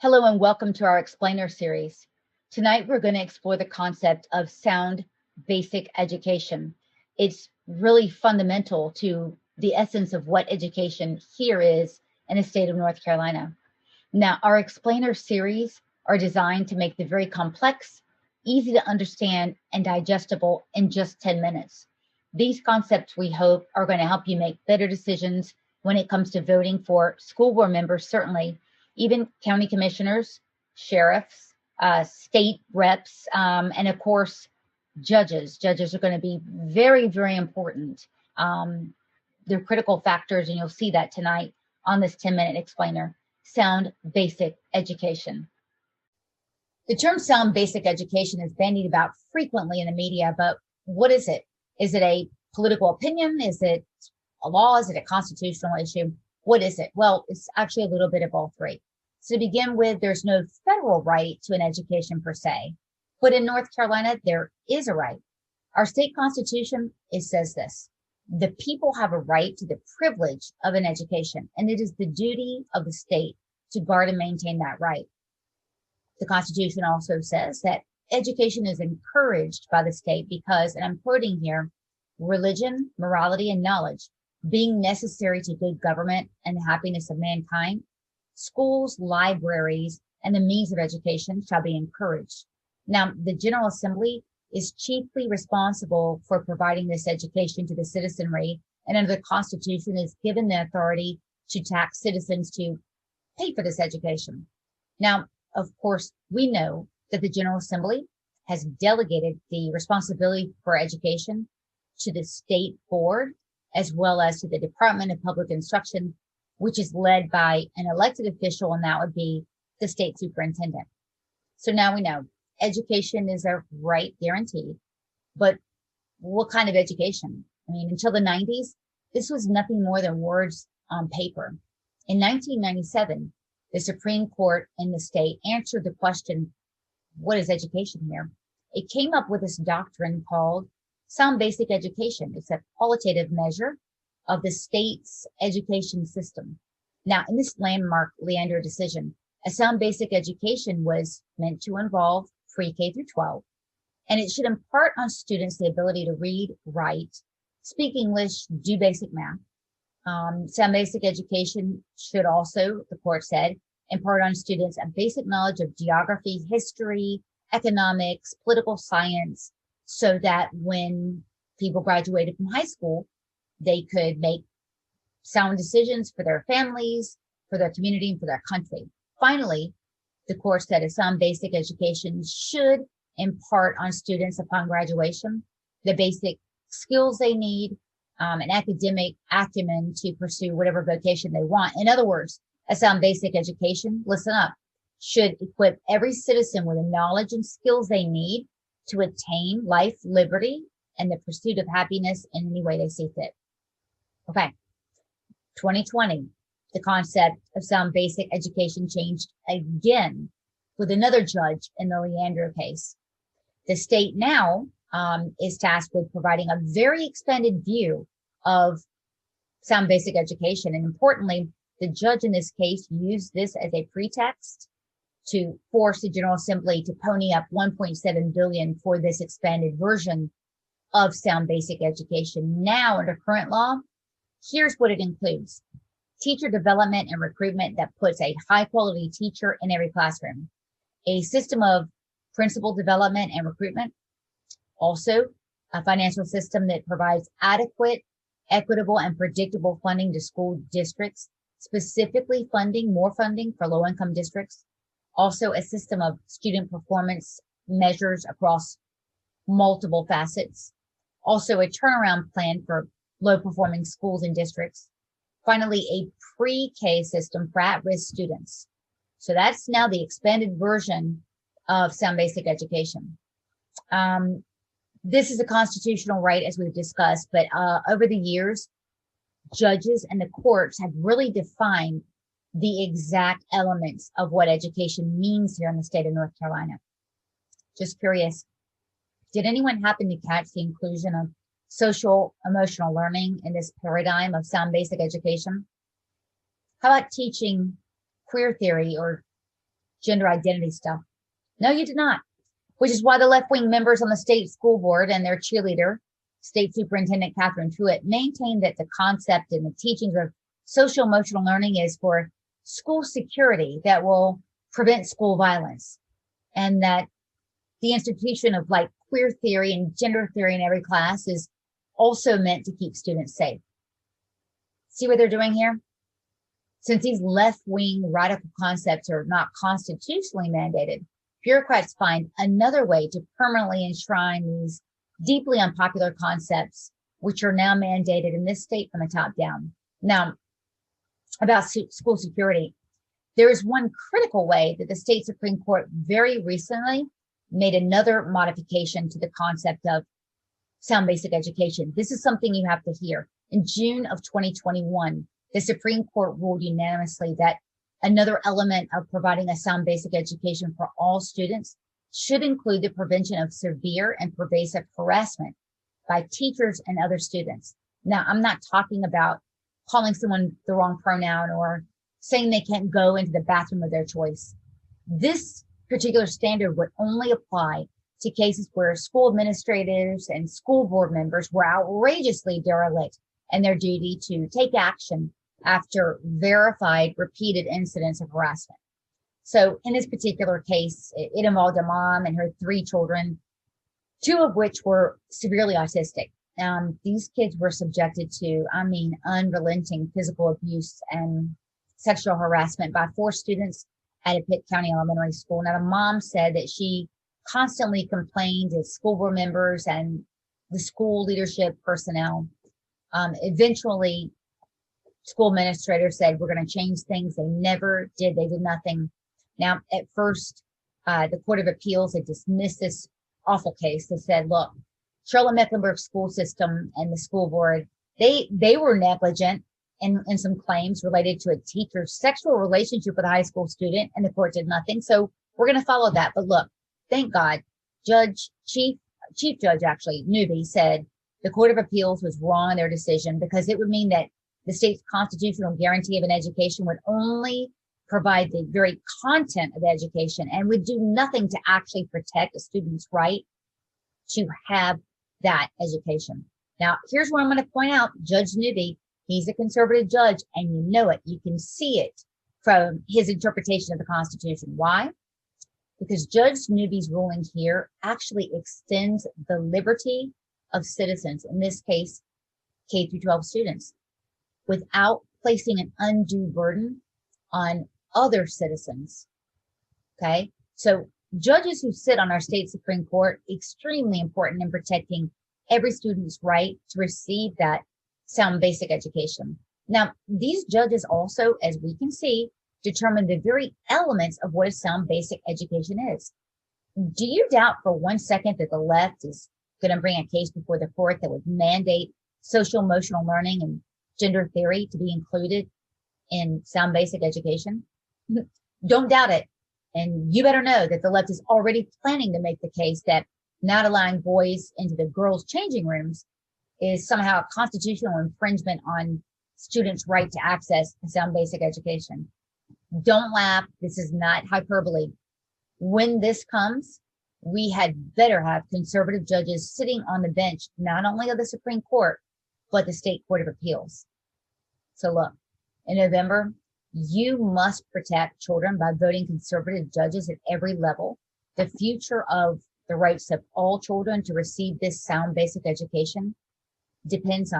Hello and welcome to our Explainer series. Tonight we're going to explore the concept of sound basic education. It's really fundamental to the essence of what education here is in the state of North Carolina. Now, our Explainer series are designed to make the very complex, easy to understand, and digestible in just 10 minutes. These concepts, we hope, are going to help you make better decisions when it comes to voting for school board members, certainly, even county commissioners, sheriffs, state reps, and of course, judges. Judges are going to be very, very important. They're critical factors, and you'll see that tonight on this 10-minute explainer. Sound basic education. The term sound basic education is bandied about frequently in the media, but what is it? Is it a political opinion? Is it a law? Is it a constitutional issue? What is it? Well, it's actually a little bit of all three. So to begin with, there's no federal right to an education per se, but in North Carolina, there is a right. Our state constitution, it says this: the people have a right to the privilege of an education, and it is the duty of the state to guard and maintain that right. The Constitution also says that education is encouraged by the state because, and I'm quoting here, religion, morality, and knowledge being necessary to good government and the happiness of mankind, schools, libraries, and the means of education shall be encouraged. Now, the General Assembly is chiefly responsible for providing this education to the citizenry, and under the Constitution is given the authority to tax citizens to pay for this education. Now, of course, we know that the General Assembly has delegated the responsibility for education to the state board, as well as to the Department of Public Instruction, which is led by an elected official, and that would be the state superintendent. So now we know education is a right guaranteed, but what kind of education? I mean, until the 90s, this was nothing more than words on paper. In 1997, the Supreme Court in the state answered the question, what is education here? It came up with this doctrine called sound basic education. It's a qualitative measure of the state's education system. Now, in this landmark Leander decision, a sound basic education was meant to involve pre-K through 12, and it should impart on students the ability to read, write, speak English, do basic math. Sound basic education should also, the court said, impart on students a basic knowledge of geography, history, economics, political science, so that when people graduated from high school, they could make sound decisions for their families, for their community, and for their country. Finally, the court said a sound basic education should impart on students upon graduation the basic skills they need, an academic acumen to pursue whatever vocation they want. In other words, a sound basic education, listen up, should equip every citizen with the knowledge and skills they need to attain life, liberty, and the pursuit of happiness in any way they see fit. Okay, 2020, the concept of sound basic education changed again with another judge in the Leander case. The state now is tasked with providing a very expanded view of sound basic education. And importantly, the judge in this case used this as a pretext to force the General Assembly to pony up $1.7 billion for this expanded version of sound basic education. Now, under current law, here's what it includes: teacher development and recruitment that puts a high quality teacher in every classroom, a system of principal development and recruitment, also a financial system that provides adequate, equitable, and predictable funding to school districts, specifically more funding for low-income districts, also a system of student performance measures across multiple facets, also a turnaround plan for low-performing schools and districts, finally a pre-K system for at-risk students. So that's now the expanded version of sound basic education. This is a constitutional right, as we've discussed, but over the years, judges and the courts have really defined the exact elements of what education means here in the state of North Carolina. Just curious, did anyone happen to catch the inclusion of social emotional learning in this paradigm of sound basic education? How about teaching queer theory or gender identity stuff. No, you did not, which is why the left-wing members on the state school board and their cheerleader, State Superintendent Catherine Truitt, maintain that the concept and the teachings of social emotional learning is for school security that will prevent school violence, and that the institution of like queer theory and gender theory in every class is also meant to keep students safe. See what they're doing here? Since these left-wing radical concepts are not constitutionally mandated, bureaucrats find another way to permanently enshrine these deeply unpopular concepts, which are now mandated in this state from the top down. Now, about school security, there is one critical way that the state Supreme Court very recently made another modification to the concept of sound basic education. This is something you have to hear. In June of 2021, the Supreme Court ruled unanimously that another element of providing a sound basic education for all students should include the prevention of severe and pervasive harassment by teachers and other students. Now, I'm not talking about calling someone the wrong pronoun or saying they can't go into the bathroom of their choice. This particular standard would only apply to cases where school administrators and school board members were outrageously derelict in their duty to take action after verified repeated incidents of harassment. So in this particular case, it involved a mom and her 3 children, 2 of which were severely autistic. These kids were subjected to, unrelenting physical abuse and sexual harassment by 4 students at a Pitt County elementary school. Now, the mom said that she constantly complained to school board members and the school leadership personnel. Eventually, school administrators said, we're going to change things. They never did. They did nothing. Now, at first, the Court of Appeals had dismissed this awful case. They said, look, Charlotte-Mecklenburg school system and the school board, they were negligent in some claims related to a teacher's sexual relationship with a high school student, and the court did nothing. So we're going to follow that. But look, thank God, Chief Judge Newby said the Court of Appeals was wrong in their decision, because it would mean that the state's constitutional guarantee of an education would only provide the very content of the education and would do nothing to actually protect a student's right to have that education. Now, here's what I'm going to point out. Judge Newby, he's a conservative judge, and you know it. You can see it from his interpretation of the Constitution. Why? Because Judge Newby's ruling here actually extends the liberty of citizens, in this case, K through 12 students, without placing an undue burden on other citizens. Okay, so judges who sit on our state Supreme Court, extremely important in protecting every student's right to receive that sound basic education. Now, these judges also, as we can see, determine the very elements of what a sound basic education is. Do you doubt for one second that the left is going to bring a case before the court that would mandate social emotional learning and gender theory to be included in sound basic education? Don't doubt it. And you better know that the left is already planning to make the case that not allowing boys into the girls' changing rooms is somehow a constitutional infringement on students' right to access a sound basic education. Don't laugh. This is not hyperbole. When this comes, we had better have conservative judges sitting on the bench, not only of the Supreme Court, but the State Court of Appeals. So look, in November, you must protect children by voting conservative judges at every level. The future of the rights of all children to receive this sound basic education depends on